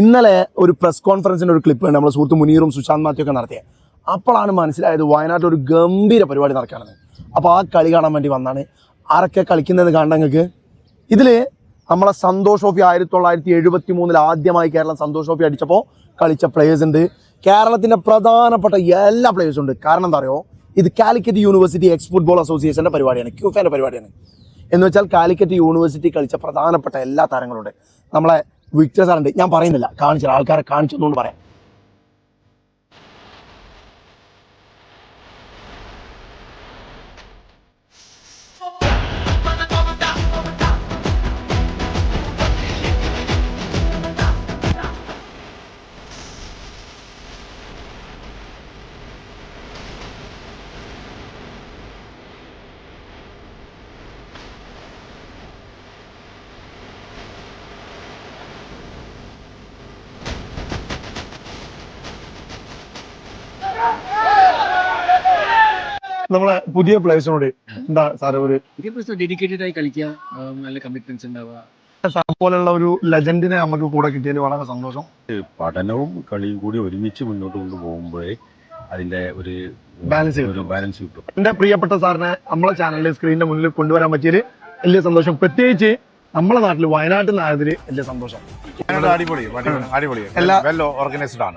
ഇന്നലെ ഒരു പ്രസ് കോൺഫറൻസിൻ്റെ ഒരു ക്ലിപ്പ് ഉണ്ട് നമ്മുടെ സുഹൃത്ത് മുനീറും സുശാന്ത് മാത്യു ഒക്കെ നടത്തിയത്. അപ്പോഴാണ് മനസ്സിലായത് വയനാട്ടിൽ ഒരു ഗംഭീര പരിപാടി നടക്കുകയാണെന്ന്. അപ്പോൾ ആ കളി കാണാൻ വേണ്ടി വന്നാണ്. ആരൊക്കെ കളിക്കുന്നതെന്ന് കാണാൻ നിങ്ങൾക്ക്. ഇതിൽ നമ്മളെ സന്തോഷ് ട്രോഫി 1973 ആദ്യമായി കേരളം സന്തോഷ് ട്രോഫി അടിച്ചപ്പോൾ കളിച്ച പ്ലേയേഴ്സ് ഉണ്ട്. കേരളത്തിൻ്റെ പ്രധാനപ്പെട്ട എല്ലാ പ്ലേയേഴ്സും ഉണ്ട്. കാരണം എന്താ പറയുക, ഇത് കാലിക്കറ്റ് യൂണിവേഴ്സിറ്റി എക്സ് ഫുട്ബോൾ അസോസിയേഷൻ്റെ പരിപാടിയാണ്, ക്യൂഫേൻ്റെ പരിപാടിയാണ്. എന്ന് വെച്ചാൽ കാലിക്കറ്റ് യൂണിവേഴ്സിറ്റി കളിച്ച പ്രധാനപ്പെട്ട എല്ലാ താരങ്ങളുണ്ട്. നമ്മളെ വിക്ടർ സാറുണ്ട്, ഞാൻ പറയുന്നില്ല, കാണിച്ചു ആൾക്കാരെ കാണിച്ചൊന്നുകൊണ്ട് പറയാം. നമ്മളെ പുതിയ പ്ലേയേഴ്സിനോട് എന്താ സാറ് ഒരു ഡെഡിക്കേറ്റഡ് ആയി കളിക്കുക, നല്ല കമ്മിറ്റ്മെന്റ്സ് ഉണ്ടാവുക. പോലുള്ള ഒരു ലെജൻഡിനെ നമുക്ക് കൂടെ കിട്ടിയതിൽ വളരെ സന്തോഷം. പഠനവും കളിയും കൂടി ഒരുമിച്ച് മുന്നോട്ട് കൊണ്ടുപോകുമ്പോഴേ അതിന്റെ ഒരു ബാലൻസ് കിട്ടും. എന്റെ പ്രിയപ്പെട്ട സാറിനെ നമ്മളെ ചാനലിൽ സ്ക്രീനിന്റെ മുന്നിൽ കൊണ്ടുവരാൻ പറ്റിയത് വലിയ സന്തോഷം. പ്രത്യേകിച്ച് നമ്മളെ നാട്ടിൽ വയനാട്ടിൽ നിന്നായതിൽ വലിയ സന്തോഷം. അടിപൊളി, വെൽ ഓർഗനൈസ്ഡ് ആണ്.